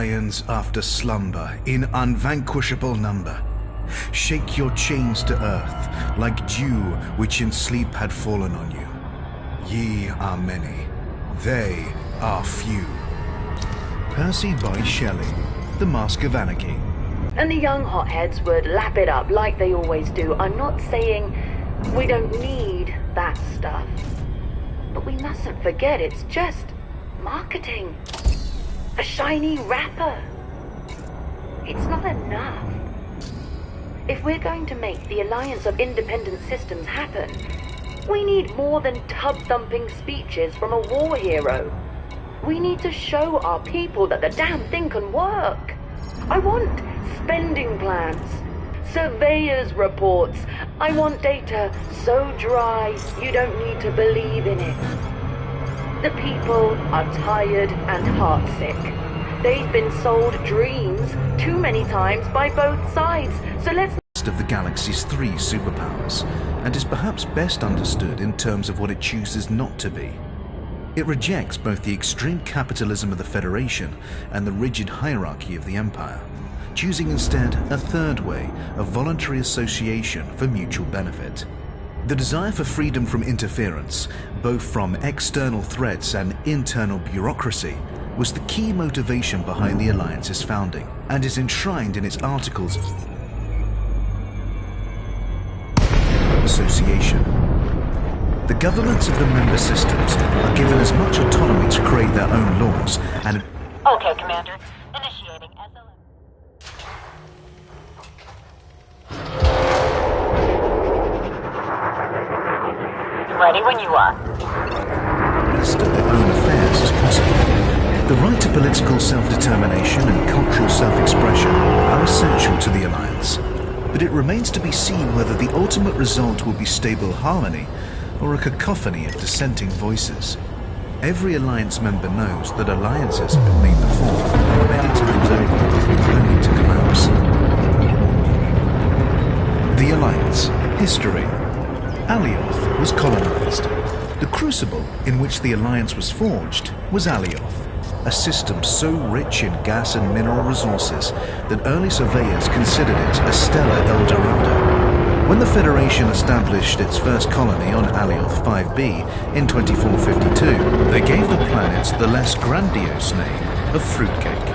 Lions after slumber in unvanquishable number. Shake your chains to earth, like dew which in sleep had fallen on you. Ye are many, they are few. Percy Bysshe Shelley, The Mask of Anarchy. And the young hotheads would lap it up like they always do. I'm not saying we don't need that stuff, but we mustn't forget it's just marketing. A shiny wrapper. It's not enough. If we're going to make the Alliance of Independent Systems happen, we need more than tub-thumping speeches from a war hero. We need to show our people that the damn thing can work. I want spending plans, surveyors' reports. I want data so dry you don't need to believe in it. The people are tired and heartsick. They've been sold dreams too many times by both sides, so let's... ...of the galaxy's 3 superpowers, and is perhaps best understood in terms of what it chooses not to be. It rejects both the extreme capitalism of the Federation and the rigid hierarchy of the Empire, choosing instead a third way of voluntary association for mutual benefit. The desire for freedom from interference, both from external threats and internal bureaucracy, was the key motivation behind the Alliance's founding, and is enshrined in its Articles of Association. The governments of the member systems are given as much autonomy to create their own laws and... Okay, Commander. Initiating SLM. Ready when you are. ...of their own affairs as possible. The right to political self-determination and cultural self-expression are essential to the Alliance, but it remains to be seen whether the ultimate result will be stable harmony or a cacophony of dissenting voices. Every Alliance member knows that alliances have been made before, many times over, only to collapse. The Alliance. History. Alioth was colonized. The crucible in which the Alliance was forged was Alioth, a system so rich in gas and mineral resources that early surveyors considered it a stellar El Dorado. When the Federation established its first colony on Alioth 5b in 2452, they gave the planet the less grandiose name of Fruitcake,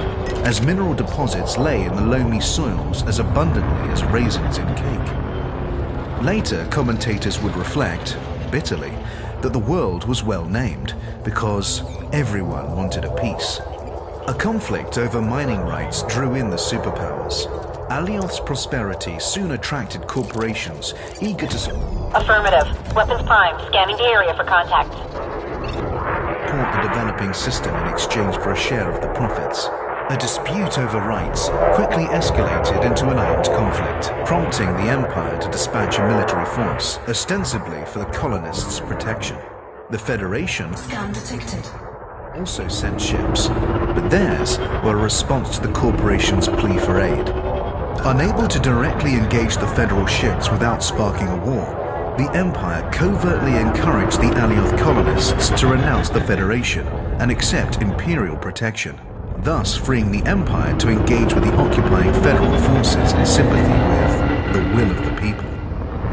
as mineral deposits lay in the loamy soils as abundantly as raisins in cake. Later, commentators would reflect, bitterly, that the world was well named because everyone wanted a piece. A conflict over mining rights drew in the superpowers. Alioth's prosperity soon attracted corporations eager to... Affirmative. Weapons prime. Scanning the area for contact. ...support the developing system in exchange for a share of the profits. A dispute over rights quickly escalated into an armed conflict, prompting the Empire to dispatch a military force, ostensibly for the colonists' protection. The Federation Scan detected. Also sent ships, but theirs were a response to the corporation's plea for aid. Unable to directly engage the Federal ships without sparking a war, the Empire covertly encouraged the Alioth colonists to renounce the Federation and accept Imperial protection, thus freeing the Empire to engage with the occupying Federal forces in sympathy with the will of the people.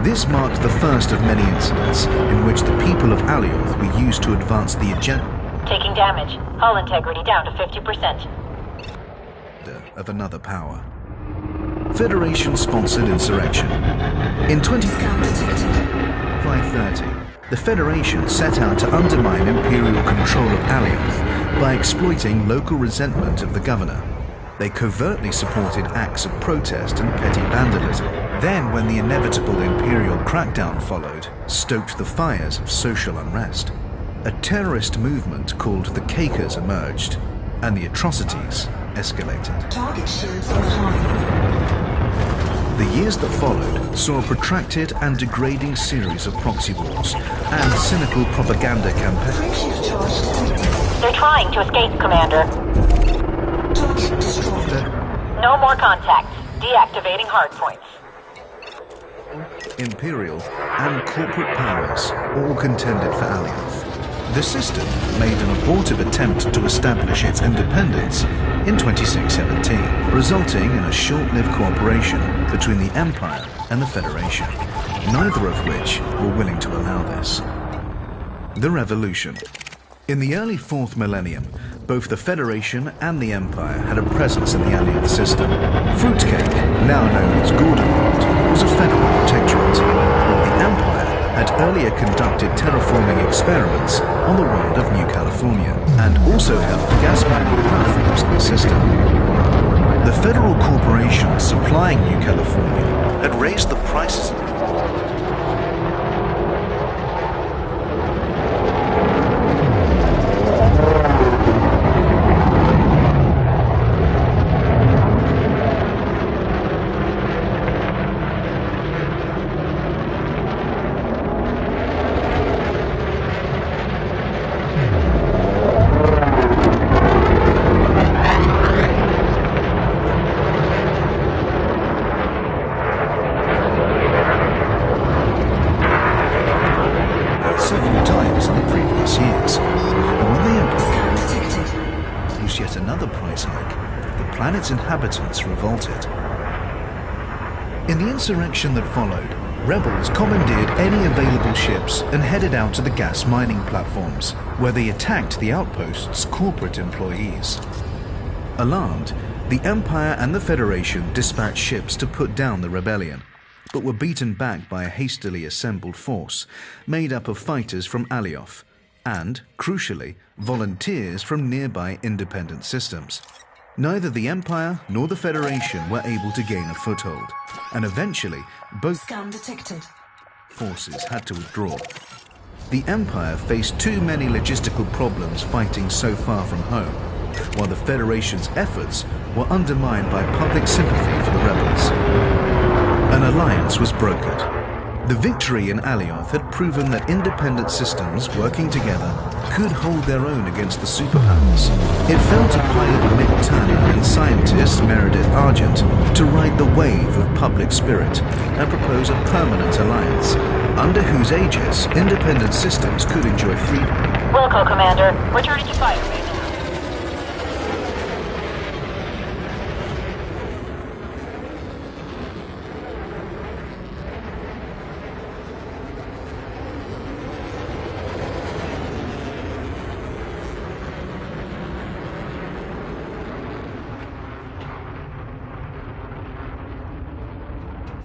This marked the first of many incidents in which the people of Alioth were used to advance the agenda Taking damage. Hull integrity down to 50%. of another power. Federation-sponsored insurrection. In 530, the Federation set out to undermine Imperial control of Alioth by exploiting local resentment of the governor. They covertly supported acts of protest and petty vandalism. Then, when the inevitable Imperial crackdown followed, stoked the fires of social unrest. A terrorist movement called the Quakers emerged, and the atrocities escalated. Target shields offline. The years that followed saw a protracted and degrading series of proxy wars and cynical propaganda campaigns. Frameshift charge detected. They're trying to escape, Commander. Target destroyed. No more contact. Deactivating hardpoints. Imperial and corporate powers all contended for Alioth. The system made an abortive attempt to establish its independence in 2617, resulting in a short-lived cooperation between the Empire and the Federation, neither of which were willing to allow this. The Revolution. In the early 4th millennium, both the Federation and the Empire had a presence in the Alliance system. Fruitcake, now known as Gordonworld, was a federal protectorate, while the Empire had earlier conducted terraforming experiments on the world of New California, and also held gas mining platforms in the system. The federal corporation supplying New California had raised the prices of several times in the previous years. And when they imposed yet another price hike, the planet's inhabitants revolted. In the insurrection that followed, rebels commandeered any available ships and headed out to the gas mining platforms, where they attacked the outpost's corporate employees. Alarmed, the Empire and the Federation dispatched ships to put down the rebellion, but were beaten back by a hastily assembled force made up of fighters from Alioth and, crucially, volunteers from nearby independent systems. Neither the Empire nor the Federation were able to gain a foothold, and eventually both Scan detected. forces had to withdraw. The Empire faced too many logistical problems fighting so far from home, while the Federation's efforts were undermined by public sympathy for the rebels. An alliance was brokered. The victory in Alioth had proven that independent systems working together could hold their own against the superpowers. It fell to pilot Mick Turner and scientist Meredith Argent to ride the wave of public spirit and propose a permanent alliance, under whose aegis independent systems could enjoy freedom. Wilco, Commander. Returning to fire right now.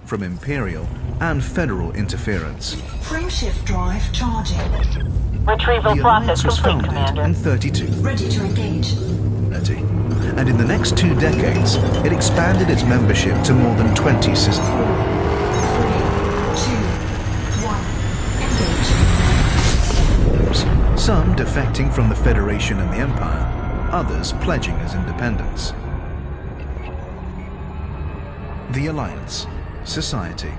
From Imperial and Federal interference. Frameshift drive charging. Retrieval The process alliance was complete, founded Commander. in 32. Ready to engage. And in the next 2 decades, it expanded its membership to more than 20 systems. 4, 3, 2, 1. Engage. Some defecting from the Federation and the Empire, others pledging as independents. The Alliance. Society.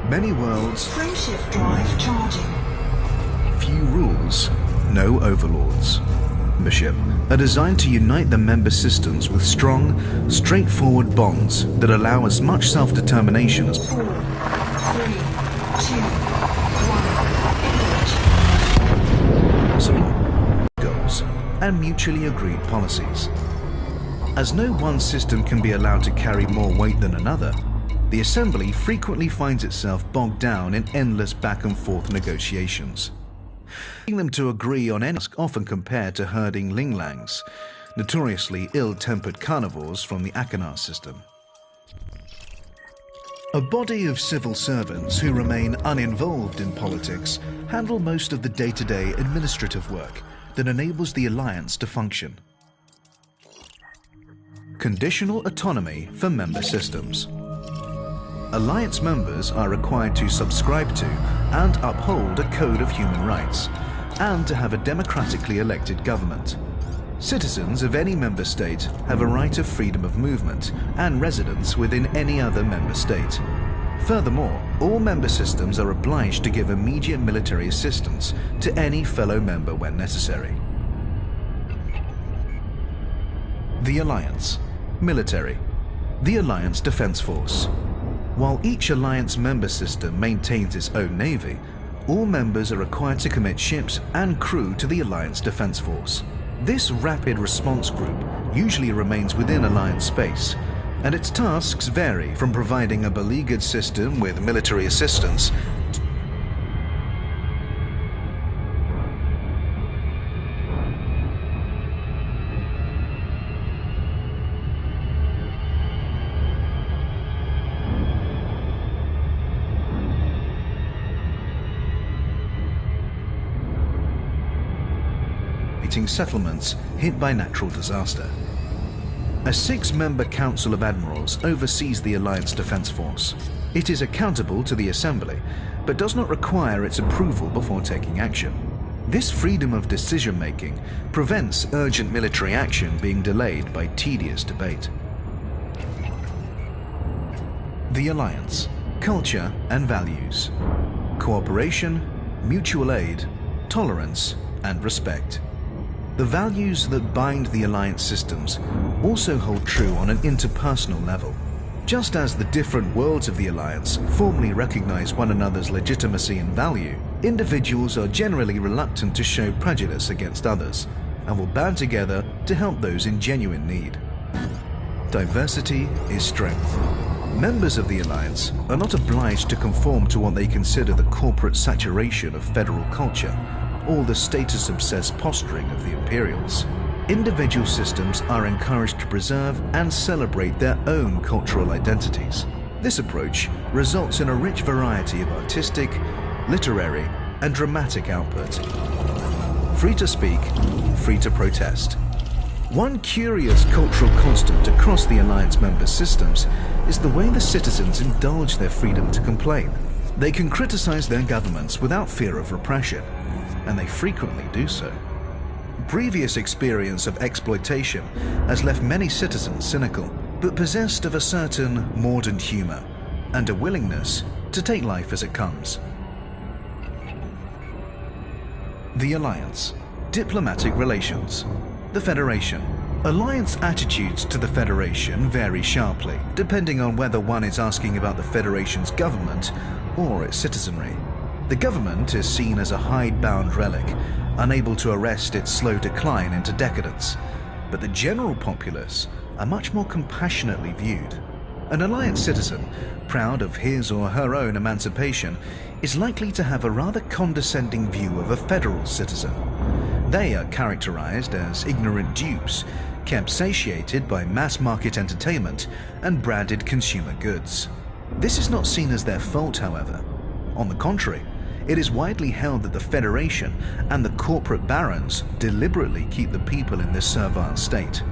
Many worlds, Frameshift drive charging. few rules, no overlords. Membership are designed to unite the member systems with strong, straightforward bonds that allow as much self-determination as 4, 3, 2, 1. Engage. possible, goals, and mutually agreed policies. As no one system can be allowed to carry more weight than another, the Assembly frequently finds itself bogged down in endless back-and-forth negotiations. Getting them to agree on any task often compared to herding linglangs, notoriously ill-tempered carnivores from the Akanar system. A body of civil servants who remain uninvolved in politics handle most of the day-to-day administrative work that enables the Alliance to function. Conditional autonomy for member systems. Alliance members are required to subscribe to and uphold a code of human rights, and to have a democratically elected government. Citizens of any member state have a right of freedom of movement and residence within any other member state. Furthermore, all member systems are obliged to give immediate military assistance to any fellow member when necessary. The Alliance. Military. The Alliance Defense Force. While each Alliance member system maintains its own navy, all members are required to commit ships and crew to the Alliance Defense Force. This rapid response group usually remains within Alliance space, and its tasks vary from providing a beleaguered system with military assistance settlements hit by natural disaster. A 6-member Council of Admirals oversees the Alliance Defense Force. It is accountable to the Assembly, but does not require its approval before taking action. This freedom of decision-making prevents urgent military action being delayed by tedious debate. The Alliance: culture and values. Cooperation, mutual aid, tolerance, and respect. The values that bind the Alliance systems also hold true on an interpersonal level. Just as the different worlds of the Alliance formally recognize one another's legitimacy and value, individuals are generally reluctant to show prejudice against others and will band together to help those in genuine need. Diversity is strength. Members of the Alliance are not obliged to conform to what they consider the corporate saturation of federal culture, or the status-obsessed posturing of the Imperials. Individual systems are encouraged to preserve and celebrate their own cultural identities. This approach results in a rich variety of artistic, literary, and dramatic output. Free to speak, free to protest. One curious cultural constant across the Alliance member systems is the way the citizens indulge their freedom to complain. They can criticize their governments without fear of repression, and they frequently do so. Previous experience of exploitation has left many citizens cynical, but possessed of a certain mordant humor and a willingness to take life as it comes. The Alliance: diplomatic relations. The Federation. Alliance attitudes to the Federation vary sharply, depending on whether one is asking about the Federation's government or its citizenry. The government is seen as a hidebound relic, unable to arrest its slow decline into decadence, but the general populace are much more compassionately viewed. An Alliance citizen, proud of his or her own emancipation, is likely to have a rather condescending view of a federal citizen. They are characterized as ignorant dupes, kept satiated by mass-market entertainment and branded consumer goods. This is not seen as their fault, however. On the contrary, it is widely held that the Federation and the corporate barons deliberately keep the people in this servile state.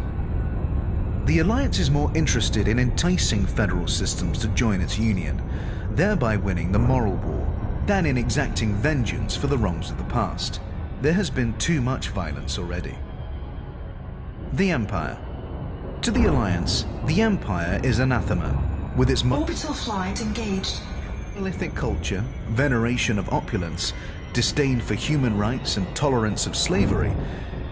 The Alliance is more interested in enticing federal systems to join its union, thereby winning the moral war, than in exacting vengeance for the wrongs of the past. There has been too much violence already. The Empire. To the Alliance, the Empire is anathema, with its Orbital flight engaged. monolithic culture, veneration of opulence, disdain for human rights and tolerance of slavery.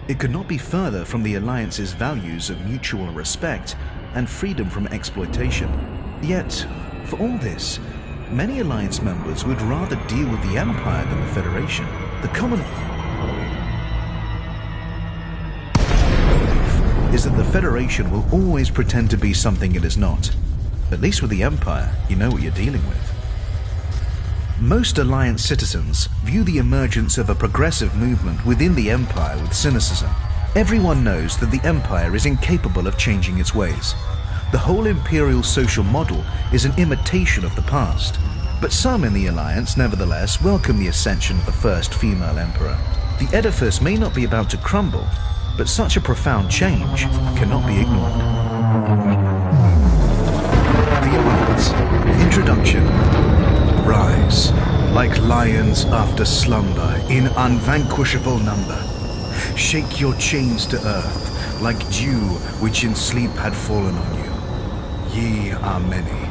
It could not be further from the Alliance's values of mutual respect and freedom from exploitation. Yet, for all this, many Alliance members would rather deal with the Empire than the Federation. The common belief is that the Federation will always pretend to be something it is not. At least with the Empire, you know what you're dealing with. Most Alliance citizens view the emergence of a progressive movement within the Empire with cynicism. Everyone knows that the Empire is incapable of changing its ways. The whole Imperial social model is an imitation of the past. But some in the Alliance nevertheless welcome the ascension of the first female Emperor. The edifice may not be about to crumble, but such a profound change cannot be ignored. The Alliance. Introduction. Rise, like lions after slumber, in unvanquishable number. Shake your chains to earth, like dew which in sleep had fallen on you. Ye are many,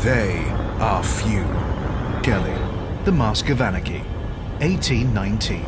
they are few. Shelley, The Mask of Anarchy, 1819.